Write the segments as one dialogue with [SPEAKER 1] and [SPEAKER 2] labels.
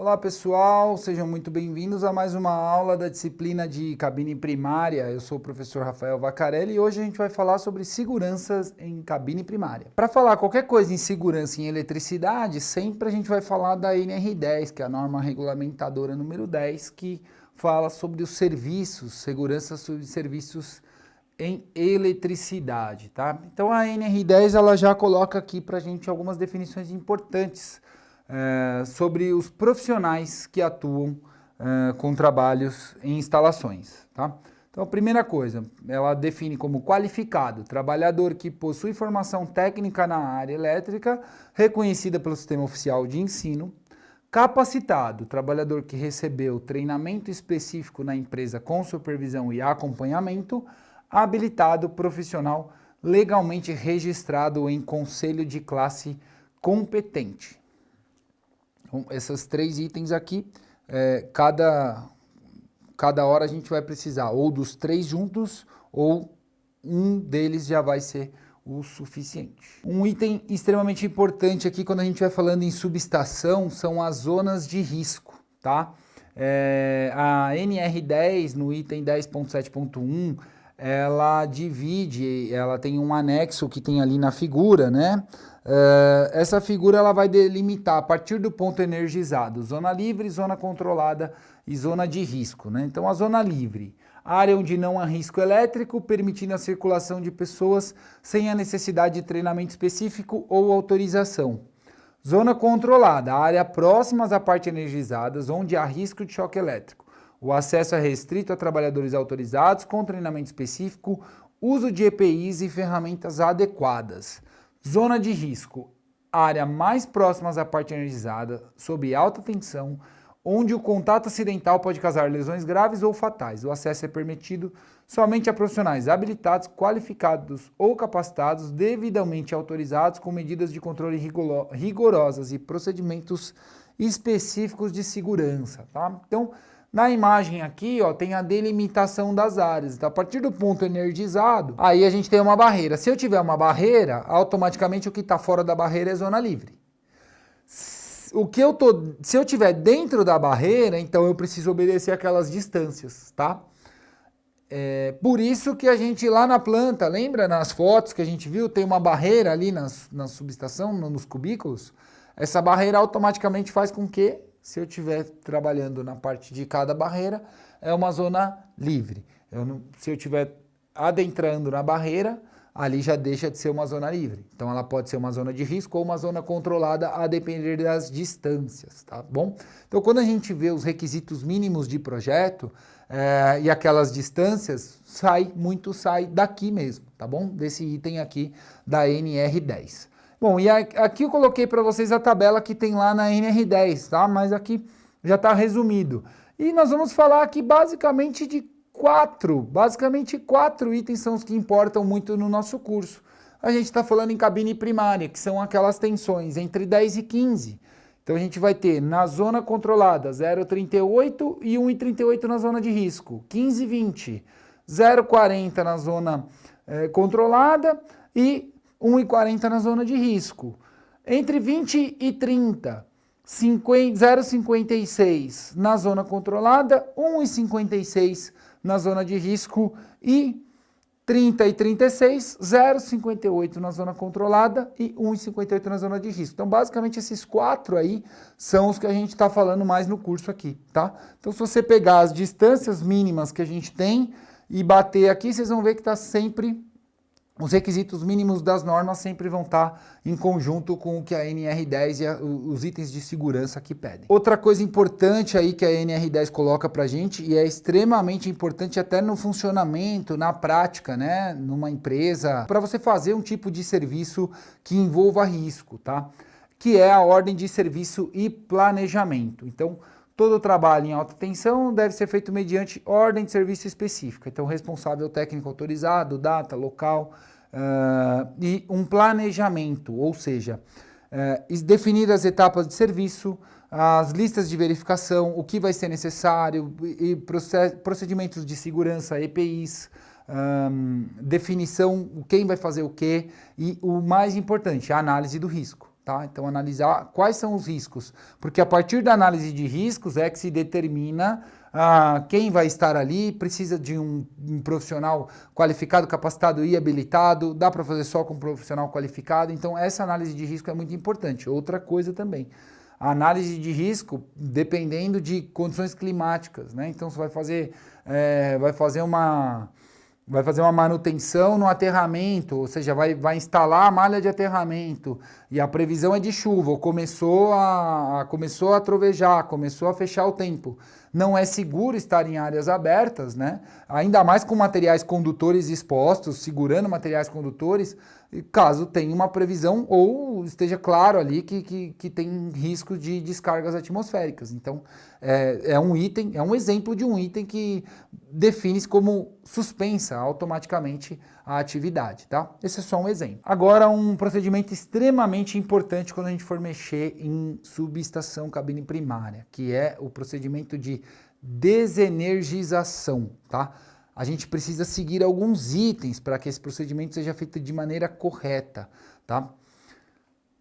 [SPEAKER 1] Olá pessoal, sejam muito bem-vindos a mais uma aula da disciplina de cabine primária. Eu sou o professor Rafael Vacarelli e hoje a gente vai falar sobre seguranças em cabine primária. Para falar qualquer coisa em segurança em eletricidade, sempre a gente vai falar da NR10, que é a norma regulamentadora número 10, que fala sobre os serviços, segurança sobre serviços em eletricidade, tá? Então a NR10 ela já coloca aqui para a gente algumas definições importantes sobre os profissionais que atuam com trabalhos em instalações, tá? Então a primeira coisa, ela define como qualificado, trabalhador que possui formação técnica na área elétrica, reconhecida pelo Sistema Oficial de Ensino. Capacitado, trabalhador que recebeu treinamento específico na empresa com supervisão e acompanhamento. Habilitado, profissional legalmente registrado em conselho de classe competente. Então, esses três itens aqui, cada hora a gente vai precisar ou dos três juntos ou um deles já vai ser o suficiente. Um item extremamente importante aqui quando a gente vai falando em subestação são as zonas de risco, tá? A NR10 no item 10.7.1 ela divide, ela tem um anexo que tem ali na figura, né? Essa figura ela vai delimitar a partir do ponto energizado, zona livre, zona controlada e zona de risco, né? Então a zona livre, área onde não há risco elétrico, permitindo a circulação de pessoas sem a necessidade de treinamento específico ou autorização. Zona controlada, área próximas à parte energizadas, onde há risco de choque elétrico. O acesso é restrito a trabalhadores autorizados com treinamento específico, uso de EPIs e ferramentas adequadas. Zona de risco, área mais próximas à parte energizada, sob alta tensão, onde o contato acidental pode causar lesões graves ou fatais. O acesso é permitido somente a profissionais habilitados, qualificados ou capacitados, devidamente autorizados com medidas de controle rigorosas e procedimentos específicos de segurança, tá? Então, na imagem aqui, ó, tem a delimitação das áreas. Então, a partir do ponto energizado, aí a gente tem uma barreira. Se eu tiver uma barreira, automaticamente o que está fora da barreira é zona livre. Se eu tiver dentro da barreira, então eu preciso obedecer aquelas distâncias, tá? Por isso que a gente lá na planta, lembra nas fotos que a gente viu, tem uma barreira ali na subestação, nos cubículos? Essa barreira automaticamente faz com que, se eu estiver trabalhando na parte de cada barreira, é uma zona livre. Se eu estiver adentrando na barreira, ali já deixa de ser uma zona livre. Então ela pode ser uma zona de risco ou uma zona controlada a depender das distâncias, tá bom? Então quando a gente vê os requisitos mínimos de projeto e aquelas distâncias, sai daqui mesmo, tá bom? Desse item aqui da NR10. Bom, e aqui eu coloquei para vocês a tabela que tem lá na NR10, tá? Mas aqui já está resumido. E nós vamos falar aqui basicamente de quatro itens são os que importam muito no nosso curso. A gente está falando em cabine primária, que são aquelas tensões entre 10 e 15. Então a gente vai ter na zona controlada 0,38 e 1,38 na zona de risco, 15 e 20, 0,40 na zona controlada e 1,40 na zona de risco. Entre 20 e 30, 0,56 na zona controlada, 1,56 na zona de risco e 30 e 36, 0,58 na zona controlada e 1,58 na zona de risco. Então, basicamente, esses quatro aí são os que a gente está falando mais no curso aqui, tá? Então, se você pegar as distâncias mínimas que a gente tem e bater aqui, vocês vão ver que está sempre... Os requisitos mínimos das normas sempre vão estar em conjunto com o que a NR10 e os itens de segurança aqui pedem. Outra coisa importante aí que a NR10 coloca pra gente, e é extremamente importante até no funcionamento, na prática, né, numa empresa, para você fazer um tipo de serviço que envolva risco, tá? Que é a ordem de serviço e planejamento. Então, todo trabalho em alta tensão deve ser feito mediante ordem de serviço específica. Então, responsável técnico autorizado, data, local e um planejamento, ou seja, definir as etapas de serviço, as listas de verificação, o que vai ser necessário, e procedimentos de segurança, EPIs, definição, quem vai fazer o quê, e o mais importante, a análise do risco. tá? Então, analisar quais são os riscos, porque a partir da análise de riscos é que se determina quem vai estar ali, precisa de um profissional qualificado, capacitado e habilitado, dá para fazer só com um profissional qualificado, então essa análise de risco é muito importante. Outra coisa também, a análise de risco dependendo de condições climáticas, né? Então você vai fazer uma manutenção no aterramento, ou seja, vai instalar a malha de aterramento e a previsão é de chuva, ou começou a trovejar, começou a fechar o tempo. Não é seguro estar em áreas abertas, né? Ainda mais com materiais condutores expostos, segurando materiais condutores, caso tenha uma previsão ou esteja claro ali que tem risco de descargas atmosféricas. Então, é um exemplo de um item que define-se como suspensa automaticamente a atividade, tá? Esse é só um exemplo. Agora, um procedimento extremamente importante quando a gente for mexer em subestação cabine primária, que é o procedimento de desenergização, tá? A gente precisa seguir alguns itens para que esse procedimento seja feito de maneira correta, tá?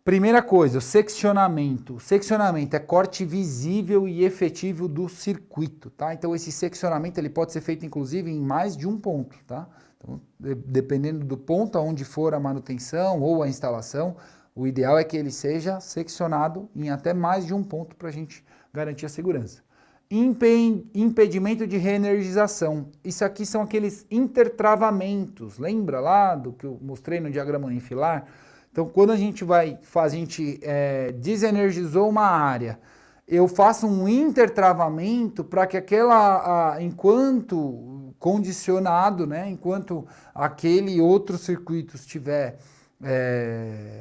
[SPEAKER 1] Primeira coisa, o seccionamento. O seccionamento é corte visível e efetivo do circuito, tá? Então esse seccionamento ele pode ser feito inclusive em mais de um ponto, tá? Então, dependendo do ponto aonde for a manutenção ou a instalação, o ideal é que ele seja seccionado em até mais de um ponto para a gente garantir a segurança. Impedimento de reenergização. Isso aqui são aqueles intertravamentos. Lembra lá do que eu mostrei no diagrama unifilar? Então, quando a gente desenergizou uma área, eu faço um intertravamento para que enquanto condicionado, né, enquanto aquele outro circuito estiver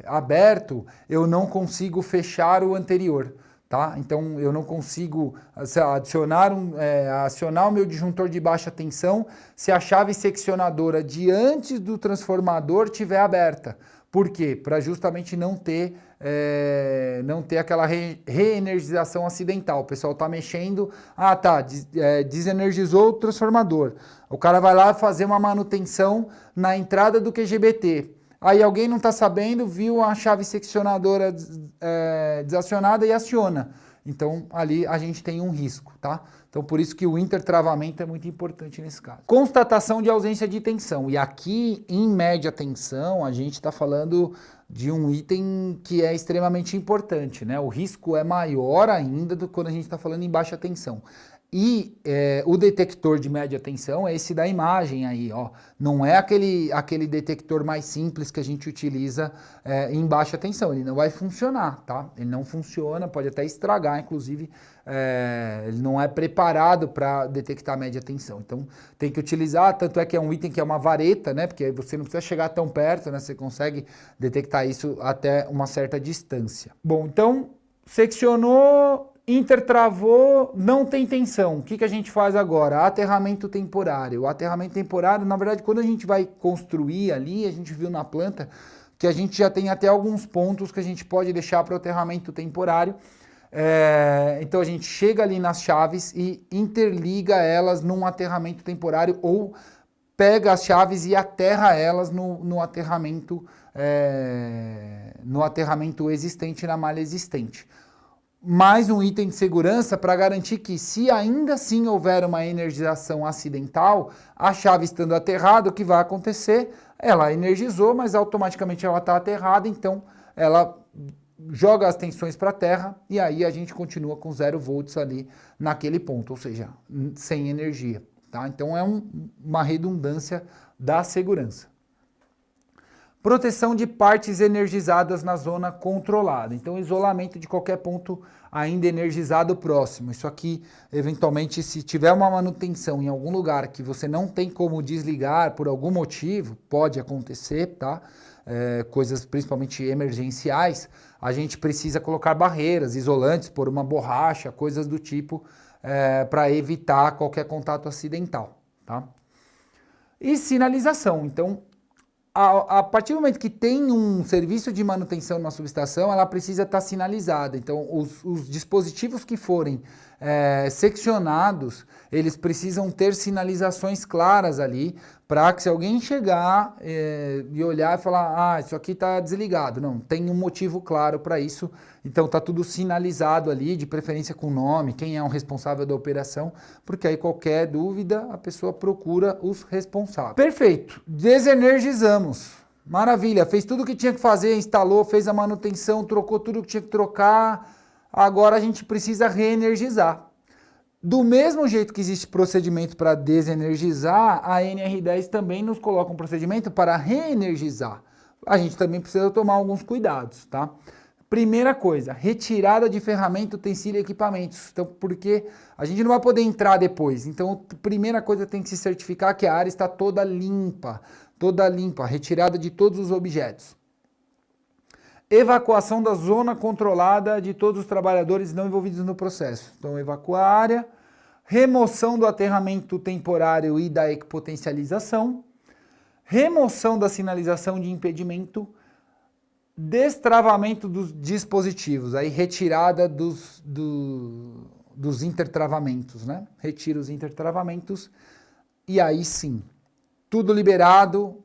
[SPEAKER 1] aberto, eu não consigo fechar o anterior. Tá? Então eu não consigo acionar o meu disjuntor de baixa tensão se a chave seccionadora de antes do transformador estiver aberta. Por quê? Para justamente não ter aquela reenergização acidental. O pessoal está mexendo, desenergizou o transformador. O cara vai lá fazer uma manutenção na entrada do QGBT. Aí alguém não está sabendo, viu a chave seccionadora desacionada e aciona. Então, ali a gente tem um risco, tá? Então, por isso que o intertravamento é muito importante nesse caso. Constatação de ausência de tensão. E aqui, em média tensão, a gente está falando de um item que é extremamente importante, né? O risco é maior ainda do que quando a gente está falando em baixa tensão. E o detector de média tensão é esse da imagem aí, ó. Não é aquele detector mais simples que a gente utiliza em baixa tensão. Ele não vai funcionar, tá? Ele não funciona, pode até estragar, inclusive ele não é preparado para detectar média tensão. Então tem que utilizar, tanto é que é um item que é uma vareta, né? Porque você não precisa chegar tão perto, né? Você consegue detectar isso até uma certa distância. Bom, então seccionou, intertravou, não tem tensão. O que a gente faz agora? Aterramento temporário. O aterramento temporário, na verdade, quando a gente vai construir ali, a gente viu na planta que a gente já tem até alguns pontos que a gente pode deixar para o aterramento temporário. Então a gente chega ali nas chaves e interliga elas num aterramento temporário ou pega as chaves e aterra elas no aterramento existente, na malha existente. Mais um item de segurança para garantir que, se ainda assim houver uma energização acidental, a chave estando aterrada, o que vai acontecer? Ela energizou, mas automaticamente ela está aterrada, então ela joga as tensões para a terra e aí a gente continua com 0 volts ali naquele ponto, ou seja, sem energia. Tá? Então é uma redundância da segurança. Proteção de partes energizadas na zona controlada. Então, isolamento de qualquer ponto ainda energizado próximo. Isso aqui, eventualmente, se tiver uma manutenção em algum lugar que você não tem como desligar por algum motivo, pode acontecer, tá? Coisas principalmente emergenciais, a gente precisa colocar barreiras, isolantes, pôr uma borracha, coisas do tipo, para evitar qualquer contato acidental, tá? E sinalização. Então, a partir do momento que tem um serviço de manutenção numa subestação, ela precisa estar sinalizada. Então, os dispositivos que forem seccionados, eles precisam ter sinalizações claras ali, para que se alguém chegar e olhar e falar, isso aqui está desligado. Não, tem um motivo claro para isso, então está tudo sinalizado ali, de preferência com nome, quem é o responsável da operação, porque aí qualquer dúvida a pessoa procura os responsáveis. Perfeito, desenergizamos. Maravilha, fez tudo o que tinha que fazer, instalou, fez a manutenção, trocou tudo que tinha que trocar, agora a gente precisa reenergizar. Do mesmo jeito que existe procedimento para desenergizar, a NR10 também nos coloca um procedimento para reenergizar. A gente também precisa tomar alguns cuidados, tá? Primeira coisa, retirada de ferramenta, utensílio e equipamentos. Então, porque a gente não vai poder entrar depois. Então, a primeira coisa tem que se certificar que a área está toda limpa, retirada de todos os objetos. Evacuação da zona controlada de todos os trabalhadores não envolvidos no processo. Então, evacuar a área, remoção do aterramento temporário e da equipotencialização, remoção da sinalização de impedimento, destravamento dos dispositivos, aí retirada dos intertravamentos, né? Retira os intertravamentos e aí sim, tudo liberado,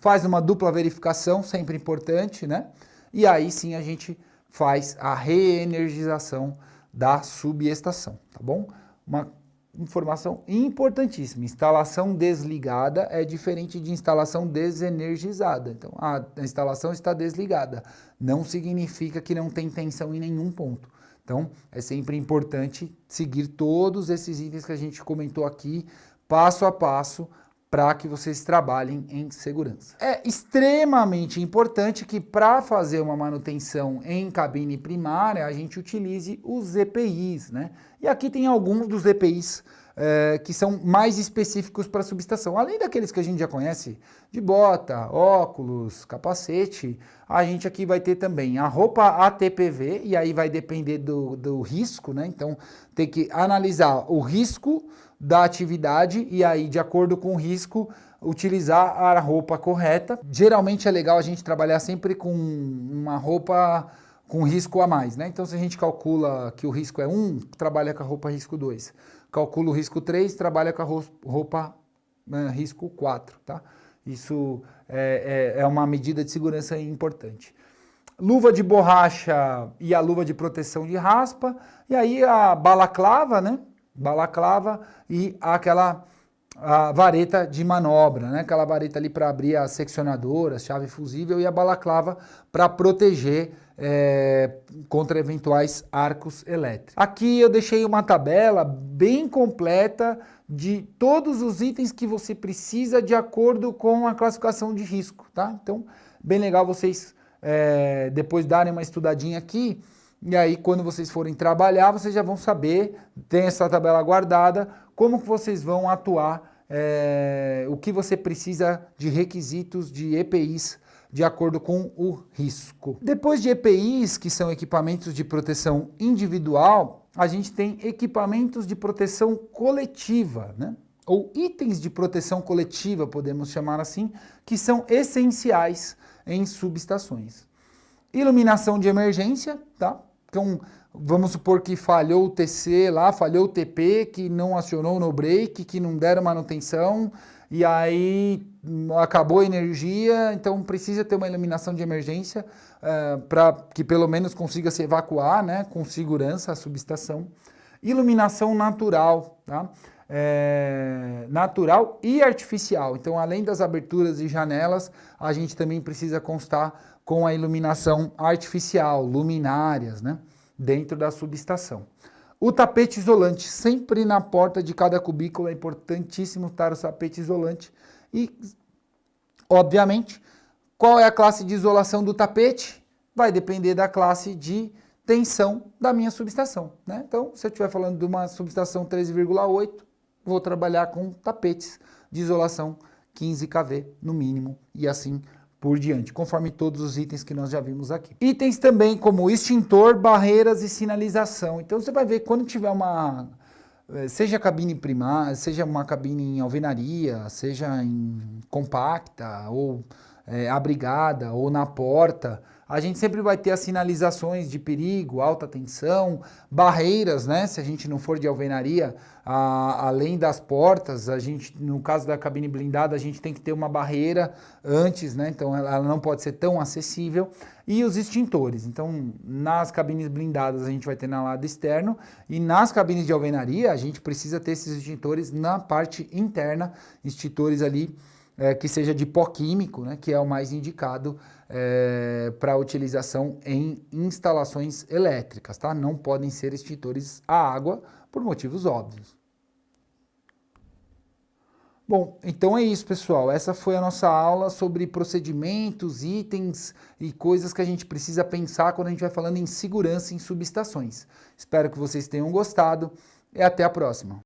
[SPEAKER 1] faz uma dupla verificação, sempre importante, né? E aí sim a gente faz a reenergização da subestação, tá bom? Uma informação importantíssima, instalação desligada é diferente de instalação desenergizada. Então, a instalação está desligada, não significa que não tem tensão em nenhum ponto. Então, é sempre importante seguir todos esses itens que a gente comentou aqui, passo a passo, para que vocês trabalhem em segurança. É extremamente importante que para fazer uma manutenção em cabine primária, a gente utilize os EPIs, né? E aqui tem alguns dos EPIs que são mais específicos para subestação. Além daqueles que a gente já conhece, de bota, óculos, capacete, a gente aqui vai ter também a roupa ATPV, e aí vai depender do risco, né? Então tem que analisar o risco da atividade e aí, de acordo com o risco, utilizar a roupa correta. Geralmente é legal a gente trabalhar sempre com uma roupa com risco a mais, né? Então, se a gente calcula que o risco é 1, trabalha com a roupa risco 2. Calcula o risco 3, trabalha com a roupa risco 4, tá? Isso é uma medida de segurança importante. Luva de borracha e a luva de proteção de raspa, e aí a balaclava, né? Balaclava e a vareta de manobra, né? Aquela vareta ali para abrir as seccionadoras, chave fusível, e a balaclava para proteger contra eventuais arcos elétricos. Aqui eu deixei uma tabela bem completa de todos os itens que você precisa de acordo com a classificação de risco, tá? Então, bem legal vocês depois darem uma estudadinha aqui. E aí, quando vocês forem trabalhar, vocês já vão saber, tem essa tabela guardada, como que vocês vão atuar, o que você precisa de requisitos de EPIs de acordo com o risco. Depois de EPIs, que são equipamentos de proteção individual, a gente tem equipamentos de proteção coletiva, né? Ou itens de proteção coletiva, podemos chamar assim, que são essenciais em subestações. Iluminação de emergência, tá? Então, vamos supor que falhou o TC lá, falhou o TP, que não acionou o no-break, que não deram manutenção, e aí acabou a energia, então precisa ter uma iluminação de emergência para que pelo menos consiga se evacuar, né, com segurança a subestação. Iluminação natural, tá? Natural e artificial. Então, além das aberturas e janelas, a gente também precisa constar com a iluminação artificial, luminárias, né, dentro da subestação. O tapete isolante, sempre na porta de cada cubículo, é importantíssimo estar o tapete isolante. E, obviamente, qual é a classe de isolação do tapete? Vai depender da classe de tensão da minha subestação, né? Então, se eu estiver falando de uma subestação 13,8, vou trabalhar com tapetes de isolação 15 kV no mínimo e assim por diante, conforme todos os itens que nós já vimos aqui. Itens também como extintor, barreiras e sinalização. Então você vai ver quando tiver uma, seja cabine primária, seja uma cabine em alvenaria, seja em compacta ou abrigada ou na porta, a gente sempre vai ter as sinalizações de perigo, alta tensão, barreiras, né? Se a gente não for de alvenaria, além das portas, a gente, no caso da cabine blindada, a gente tem que ter uma barreira antes, né? Então ela não pode ser tão acessível. E os extintores. Então, nas cabines blindadas a gente vai ter no lado externo e nas cabines de alvenaria a gente precisa ter esses extintores na parte interna, extintores ali que seja de pó químico, né, que é o mais indicado para utilização em instalações elétricas, tá? Não podem ser extintores a água por motivos óbvios. Bom, então é isso, pessoal. Essa foi a nossa aula sobre procedimentos, itens e coisas que a gente precisa pensar quando a gente vai falando em segurança em subestações. Espero que vocês tenham gostado e até a próxima.